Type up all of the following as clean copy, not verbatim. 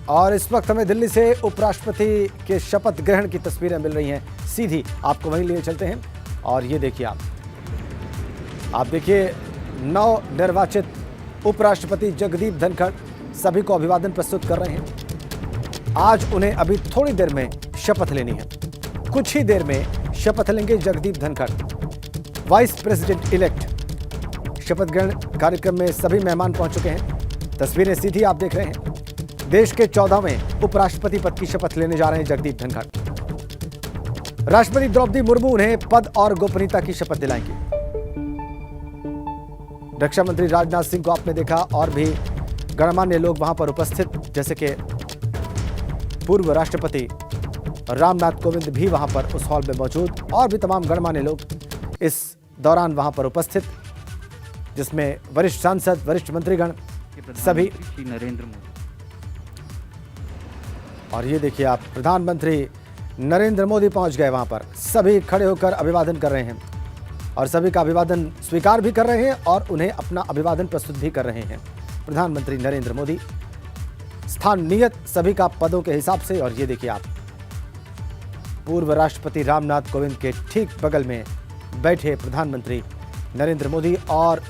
और इस वक्त हमें दिल्ली से उपराष्ट्रपति के शपथ ग्रहण की तस्वीरें मिल रही हैं। सीधी आपको वहीं लिए चलते हैं और ये देखिए आप देखिए नवनिर्वाचित उपराष्ट्रपति जगदीप धनखड़ सभी को अभिवादन प्रस्तुत कर रहे हैं। आज उन्हें अभी थोड़ी देर में शपथ लेनी है। कुछ ही देर में शपथ लेंगे Jagdeep Dhankhar, vice president elect. शपथ ग्रहण कार्यक्रम में सभी मेहमान पहुंच चुके हैं। तस्वीरें सीधी आप देख रहे हैं। देश के 14वें उपराष्ट्रपति पद की शपथ लेने जा रहे हैं जगदीप धनखड़। राष्ट्रपति द्रौपदी मुर्मू उन्हें पद और गोपनीयता की शपथ दिलाएंगी। रक्षा मंत्री राजनाथ सिंह को आपने देखा और भी गणमान्य लोग वहां पर उपस्थित, जैसे कि पूर्व राष्ट्रपति रामनाथ कोविंद भी वहां पर उस हॉल में मौजूद और भी तमाम गणमान्य लोग इस दौरान वहां पर उपस्थित, जिसमें वरिष्ठ सांसद, वरिष्ठ मंत्रीगण सभी। नरेंद्र मोदी और ये देखिए आप, प्रधानमंत्री नरेंद्र मोदी पहुंच गए वहां पर। सभी खड़े होकर अभिवादन कर रहे हैं और सभी का अभिवादन स्वीकार भी कर रहे हैं और उन्हें अपना अभिवादन प्रस्तुत भी कर रहे हैं। प्रधानमंत्री नरेंद्र मोदी, स्थान नियत सभी का पदों के हिसाब से। और ये देखिए आप, पूर्व राष्ट्रपति रामनाथ कोविंद के ठीक बगल में बैठे प्रधानमंत्री नरेंद्र मोदी। और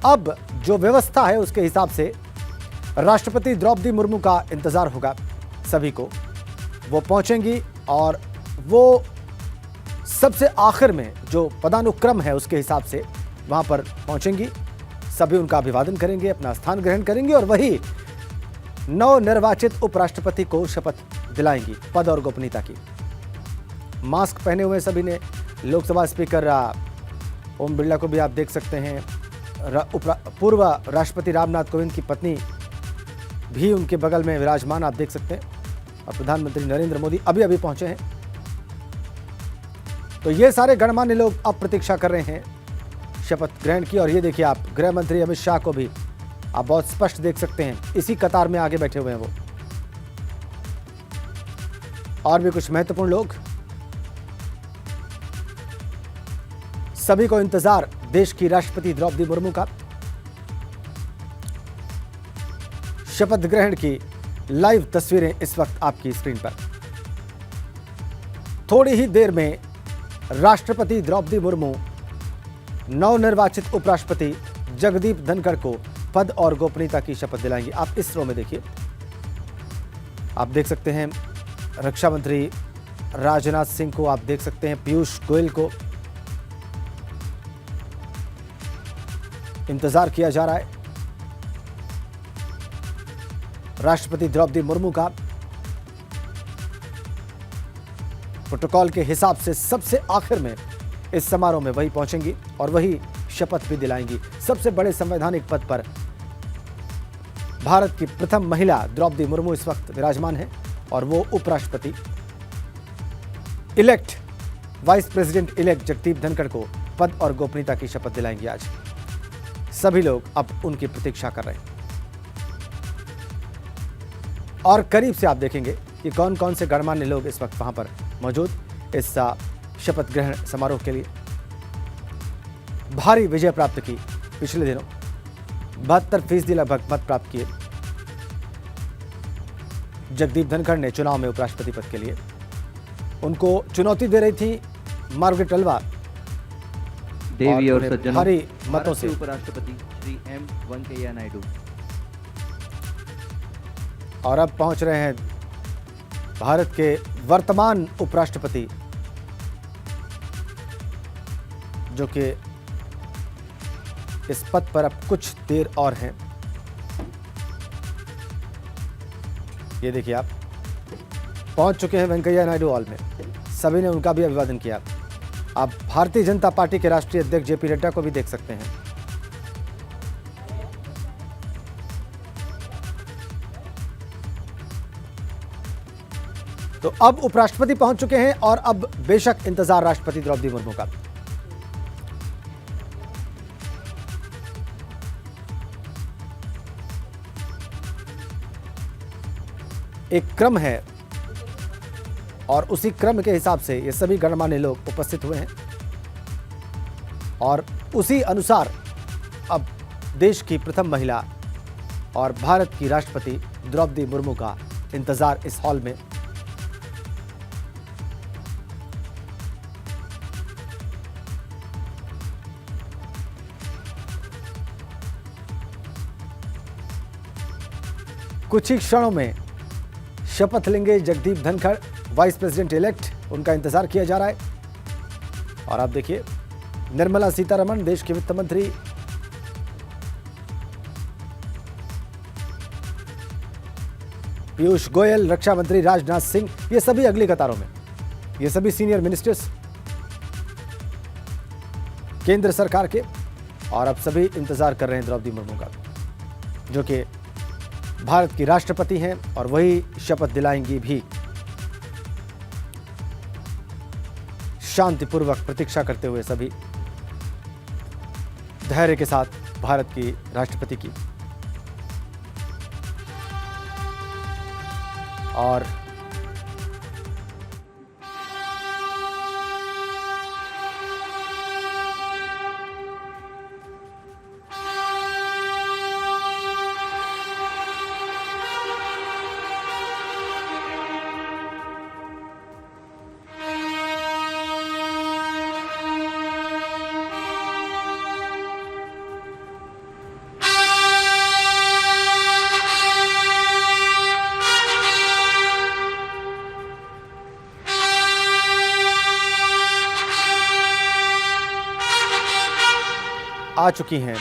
अब जो व्यवस्था है उसके हिसाब से राष्ट्रपति द्रौपदी मुर्मू का इंतजार होगा सभी को। वो पहुंचेंगी और वो सबसे आखिर में जो पदानुक्रम है उसके हिसाब से वहां पर पहुंचेंगी। सभी उनका अभिवादन करेंगे, अपना स्थान ग्रहण करेंगे और वही नवनिर्वाचित उपराष्ट्रपति को शपथ दिलाएंगी पद और गोपनीयता की। मास्क पहने हुए सभी ने। लोकसभा स्पीकर ओम बिरला को भी आप देख सकते हैं। पूर्व राष्ट्रपति रामनाथ कोविंद की पत्नी भी उनके बगल में विराजमान आप देख सकते हैं। और प्रधानमंत्री नरेंद्र मोदी अभी अभी पहुंचे हैं। तो ये सारे गणमान्य लोग अब प्रतीक्षा कर रहे हैं शपथ ग्रहण की। और ये देखिए आप, गृह मंत्री अमित शाह को भी आप बहुत स्पष्ट देख सकते हैं, इसी कतार में आगे बैठे हुए हैं वो। और भी कुछ महत्वपूर्ण लोग। सभी को इंतजार देश की राष्ट्रपति द्रौपदी मुर्मू का। शपथ ग्रहण की लाइव तस्वीरें इस वक्त आपकी स्क्रीन पर। थोड़ी ही देर में राष्ट्रपति द्रौपदी मुर्मू नवनिर्वाचित उपराष्ट्रपति जगदीप धनखड़ को पद और गोपनीयता की शपथ दिलाएंगी। आप इस रो में देखिए, आप देख सकते हैं रक्षा मंत्री राजनाथ सिंह को, आप देख सकते हैं पीयूष गोयल को। इंतजार किया जा रहा है राष्ट्रपति द्रौपदी मुर्मू का। प्रोटोकॉल के हिसाब से सबसे आखिर में इस समारोह में वही पहुंचेंगी और वही शपथ भी दिलाएंगी। सबसे बड़े संवैधानिक पद पर भारत की प्रथम महिला द्रौपदी मुर्मू इस वक्त विराजमान है और वो उपराष्ट्रपति elect, vice president elect Jagdeep Dhankhar को पद और गोपनीयता की शपथ दिलाएंगी आज। सभी लोग अब उनकी प्रतीक्षा कर रहे हैं और करीब से आप देखेंगे कि कौन कौन से गणमान्य लोग इस वक्त वहां पर मौजूद इस शपथ ग्रहण समारोह के लिए। भारी विजय प्राप्त की पिछले दिनों, 72% लगभग मत प्राप्त किए जगदीप धनखड़ ने चुनाव में उपराष्ट्रपति पद के लिए। उनको चुनौती दे रही थी मार्गरेट अल्वा देवी और सज्जनों, भारी मतों से उपराष्ट्रपति श्री एम वेंकैया नायडू और अब पहुंच रहे हैं भारत के वर्तमान उपराष्ट्रपति, जो कि इस पद पर अब कुछ देर और हैं। ये देखिए आप, पहुंच चुके हैं वेंकैया नायडू हॉल में। सभी ने उनका भी अभिवादन किया। आप भारतीय जनता पार्टी के राष्ट्रीय अध्यक्ष जेपी नड्डा को भी देख सकते हैं। तो अब उपराष्ट्रपति पहुंच चुके हैं और अब बेशक इंतजार राष्ट्रपति द्रौपदी मुर्मू का। एक क्रम है और उसी क्रम के हिसाब से ये सभी गणमान्य लोग उपस्थित हुए हैं और उसी अनुसार अब देश की प्रथम महिला और भारत की राष्ट्रपति द्रौपदी मुर्मू का इंतजार इस हॉल में। कुछ ही क्षणों में शपथ लेंगे Jagdeep Dhankhar, vice president elect. उनका इंतजार किया जा रहा है। और आप देखिए, निर्मला सीतारमण देश के वित्त मंत्री, पीयूष गोयल, रक्षा मंत्री राजनाथ सिंह, ये सभी अगली कतारों में, ये सभी सीनियर मिनिस्टर्स केंद्र सरकार के। और अब सभी इंतजार कर रहे हैं द्रौपदी मुर्मू का, जो कि भारत की राष्ट्रपति हैं और वही शपथ दिलाएंगी भी। शांतिपूर्वक प्रतीक्षा करते हुए सभी धैर्य के साथ भारत की राष्ट्रपति की। और आ चुकी हैं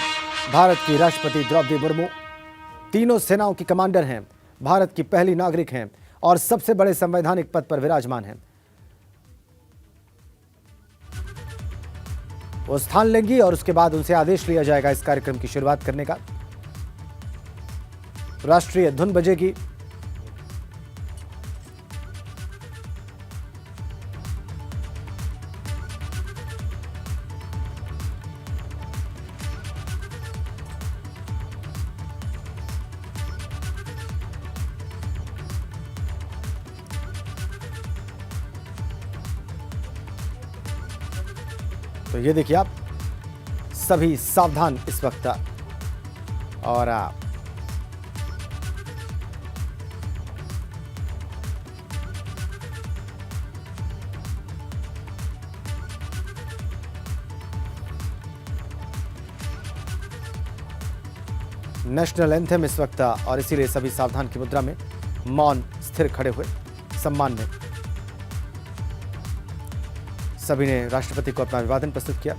भारत की राष्ट्रपति द्रौपदी मुर्मू। तीनों सेनाओं की कमांडर हैं, भारत की पहली नागरिक हैं और सबसे बड़े संवैधानिक पद पर विराजमान हैं। वो स्थान लेंगी और उसके बाद उनसे आदेश लिया जाएगा इस कार्यक्रम की शुरुआत करने का। राष्ट्रीय धुन बजेगी। तो ये देखिए आप, सभी सावधान इस वक्त। और नेशनल एंथम इस वक्त, और इसीलिए सभी सावधान की मुद्रा में मौन स्थिर खड़े हुए सम्मान में। सभी ने राष्ट्रपति को अपना अभिवादन प्रस्तुत किया।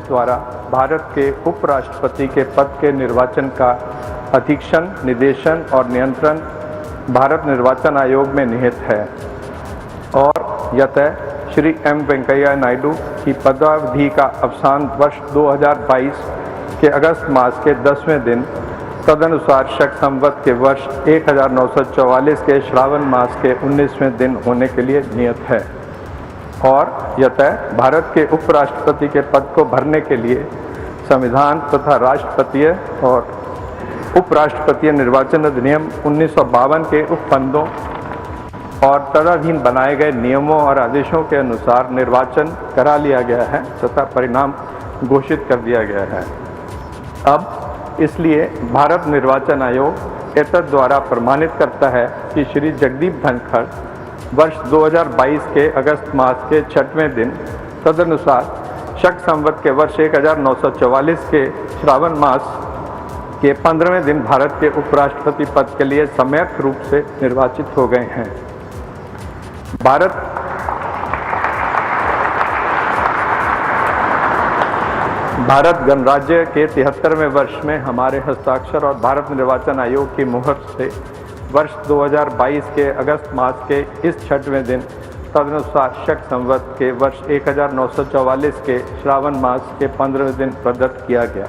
द्वारा भारत के उपराष्ट्रपति के पद के निर्वाचन का अधीक्षण, निदेशन और नियंत्रण भारत निर्वाचन आयोग में निहित है और यतः श्री एम वेंकैया नायडू की पदावधि का अवसान वर्ष 2022 के अगस्त मास के 10वें दिन, तदनुसार शक संवत के वर्ष 1944 के श्रावण मास के 19वें दिन होने के लिए नियत है। और यतः भारत के उपराष्ट्रपति के पद को भरने के लिए संविधान तथा राष्ट्रपतीय और उपराष्ट्रपतीय निर्वाचन अधिनियम 1952 के उपबंधों और तदधीन बनाए गए नियमों और आदेशों के अनुसार निर्वाचन करा लिया गया है तथा परिणाम घोषित कर दिया गया है। अब इसलिए भारत निर्वाचन आयोग एतद द्वारा प्रमाणित करता है कि श्री जगदीप धनखड़ वर्ष 2022 के अगस्त मास के 6वें दिन, तदनुसार शक संवत के वर्ष 1944 के श्रावण मास के 15वें दिन भारत के उपराष्ट्रपति पद के लिए सम्यक रूप से निर्वाचित हो गए हैं। भारत गणराज्य के 73वें वर्ष में हमारे हस्ताक्षर और भारत निर्वाचन आयोग की मुहर से वर्ष 2022 के अगस्त मास के इस 6वें दिन, तदनुसार शक संवत के वर्ष 1944 के श्रावण मास के 15वें दिन प्रदत्त किया गया।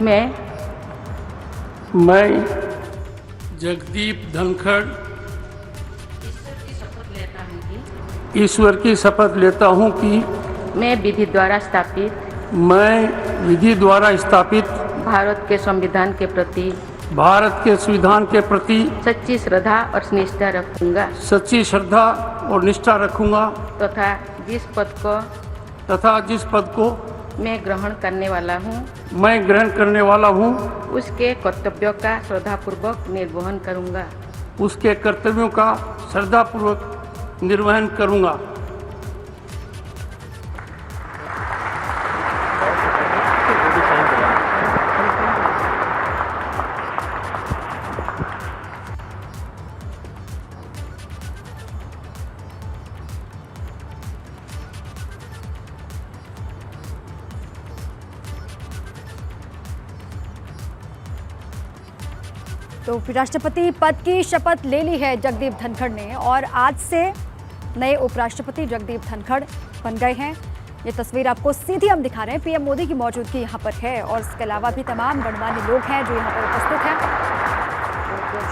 मैं मैं जगदीप धनखड़ ईश्वर की शपथ लेता हूँ कि मैं विधि द्वारा स्थापित भारत के संविधान के प्रति सच्ची श्रद्धा और निष्ठा रखूंगा सच्ची श्रद्धा और निष्ठा रखूंगा तथा जिस पद को मैं ग्रहण करने वाला हूँ उसके कर्तव्यों का श्रद्धापूर्वक निर्वहन करूंगा। उसके कर्तव्यों का श्रद्धापूर्वक निर्वहन करूंगा। तो राष्ट्रपति पद की शपथ ले ली है जगदीप धनखड़ ने और आज से नए उपराष्ट्रपति जगदीप धनखड़ बन गए हैं। ये तस्वीर आपको सीधी हम दिखा रहे हैं। पीएम मोदी की मौजूदगी यहाँ पर है और इसके अलावा भी तमाम गणमान्य लोग हैं जो यहाँ पर उपस्थित हैं।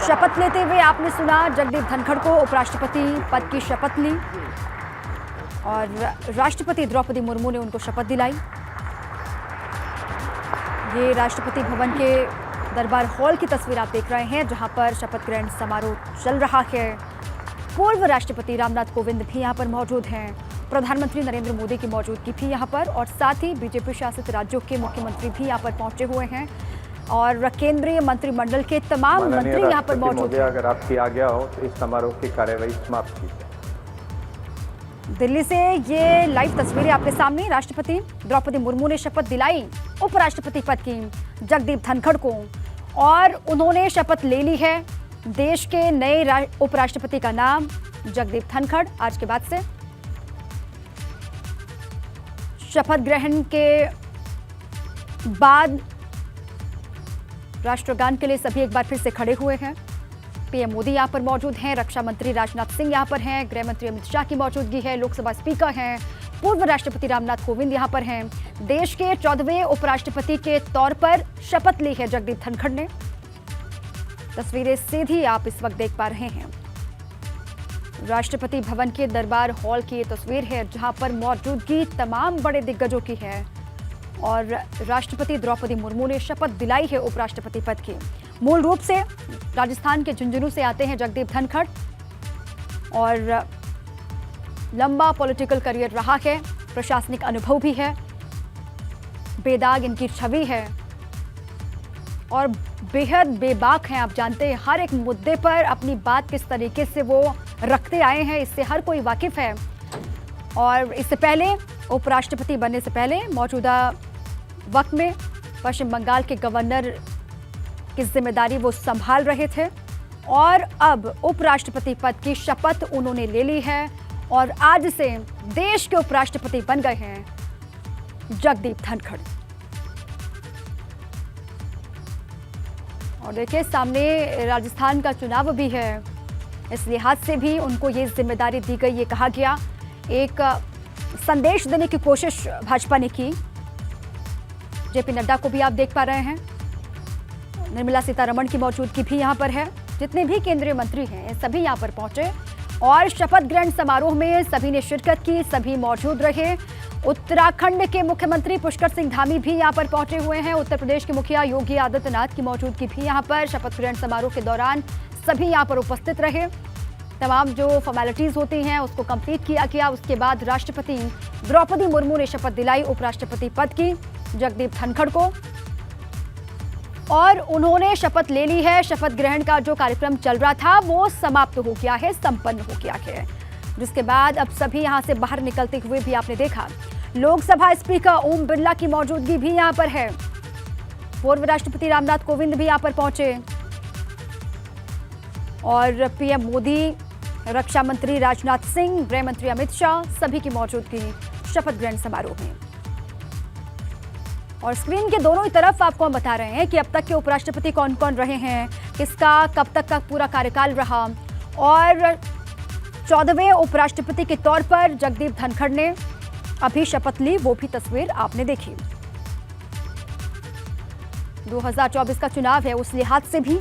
शपथ लेते हुए आपने सुना जगदीप धनखड़ को उपराष्ट्रपति पद की शपथ ली और राष्ट्रपति द्रौपदी मुर्मू ने उनको शपथ दिलाई। ये राष्ट्रपति भवन के दरबार हॉल की तस्वीर आप देख रहे हैं जहां पर शपथ ग्रहण समारोह चल रहा है। पूर्व राष्ट्रपति रामनाथ कोविंद भी यहां पर मौजूद हैं। प्रधानमंत्री नरेंद्र मोदी की मौजूदगी भी यहां पर और साथ ही बीजेपी शासित राज्यों के मुख्यमंत्री भी यहां पर पहुंचे हुए हैं और केंद्रीय मंत्रिमंडल के तमाम मंत्री यहां पर मौजूद हैं। अगर आपकी आज्ञा हो तो इस समारोह की कार्यवाही समाप्त की जाए। दिल्ली से ये लाइव तस्वीरें आपके सामने। राष्ट्रपति द्रौपदी मुर्मू ने शपथ दिलाई उपराष्ट्रपति पद की जगदीप धनखड़ को और उन्होंने शपथ ले ली है। देश के नए उपराष्ट्रपति का नाम जगदीप धनखड़ आज के बाद से। शपथ ग्रहण के बाद राष्ट्रगान के लिए सभी एक बार फिर से खड़े हुए हैं। पीएम मोदी यहां पर मौजूद हैं, रक्षा मंत्री राजनाथ सिंह यहां पर हैं, गृह मंत्री अमित शाह की मौजूदगी है, लोकसभा स्पीकर हैं, पूर्व राष्ट्रपति रामनाथ कोविंद यहां पर हैं। देश के 14वें उपराष्ट्रपति के तौर पर शपथ ली है जगदीप धनखड़ ने। तस्वीरें सीधी आप इस वक्त देख पा रहे हैं। राष्ट्रपति भवन के दरबार हॉल की ये तस्वीर है जहां पर मौजूदगी तमाम बड़े दिग्गजों की है और राष्ट्रपति द्रौपदी मुर्मू ने शपथ दिलाई है उपराष्ट्रपति पद की। मूल रूप से राजस्थान के झुंझुनू से आते हैं जगदीप धनखड़ और लंबा पॉलिटिकल करियर रहा है, प्रशासनिक अनुभव भी है, बेदाग इनकी छवि है और बेहद बेबाक हैं। आप जानते हैं हर एक मुद्दे पर अपनी बात किस तरीके से वो रखते आए हैं, इससे हर कोई वाकिफ है। और इससे पहले उपराष्ट्रपति बनने से पहले मौजूदा वक्त में पश्चिम बंगाल के गवर्नर की जिम्मेदारी वो संभाल रहे थे और अब उपराष्ट्रपति पद की शपथ उन्होंने ले ली है और आज से देश के उपराष्ट्रपति बन गए हैं जगदीप धनखड़। और देखिए सामने राजस्थान का चुनाव भी है, इस लिहाज से भी उनको ये जिम्मेदारी दी गई। ये कहा गया, एक संदेश देने की कोशिश भाजपा ने की। जेपी नड्डा को भी आप देख पा रहे हैं, निर्मला सीतारमण की मौजूदगी भी यहाँ पर है, जितने भी केंद्रीय मंत्री हैं सभी यहाँ पर पहुंचे और शपथ ग्रहण समारोह में सभी ने शिरकत की, सभी मौजूद रहे। उत्तराखंड के मुख्यमंत्री पुष्कर सिंह धामी भी यहाँ पर पहुंचे हुए हैं। उत्तर प्रदेश के मुखिया योगी आदित्यनाथ की मौजूदगी भी यहाँ पर शपथ ग्रहण समारोह के दौरान सभी यहाँ पर उपस्थित रहे। तमाम जो फॉर्मेलिटीज होती हैं उसको कंप्लीट किया गया। उसके बाद राष्ट्रपति द्रौपदी मुर्मू ने शपथ दिलाई उपराष्ट्रपति पद की जगदीप धनखड़ को और उन्होंने शपथ ले ली है। शपथ ग्रहण का जो कार्यक्रम चल रहा था वो समाप्त हो गया है, संपन्न हो गया है, जिसके बाद अब सभी यहां से बाहर निकलते हुए भी आपने देखा। लोकसभा स्पीकर ओम बिरला की मौजूदगी भी यहां पर है, पूर्व राष्ट्रपति रामनाथ कोविंद भी यहां पर पहुंचे और पीएम मोदी, रक्षा मंत्री राजनाथ सिंह, गृह मंत्री अमित शाह सभी की मौजूदगी शपथ ग्रहण समारोह में। और स्क्रीन के दोनों ही तरफ आपको हम बता रहे हैं कि अब तक के उपराष्ट्रपति कौन कौन रहे हैं, किसका कब तक का पूरा कार्यकाल रहा और 14वें उपराष्ट्रपति के तौर पर जगदीप धनखड़ ने अभी शपथ ली, वो भी तस्वीर आपने देखी। 2024 का चुनाव है, उस लिहाज से भी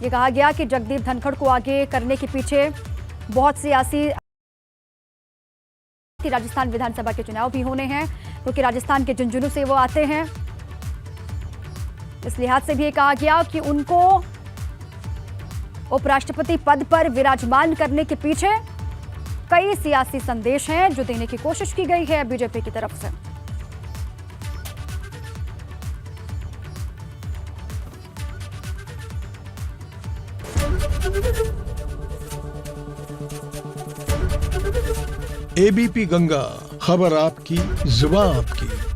ये कहा गया कि जगदीप धनखड़ को आगे करने के पीछे बहुत सियासी राजस्थान विधानसभा के चुनाव भी होने हैं, क्योंकि राजस्थान के झुंझुनू से वो आते हैं। इस लिहाज से भी ये कहा गया कि उनको उपराष्ट्रपति पद पर विराजमान करने के पीछे कई सियासी संदेश हैं जो देने की कोशिश की गई है बीजेपी की तरफ से। एबीपी गंगा, खबर आपकी, जुबान आपकी।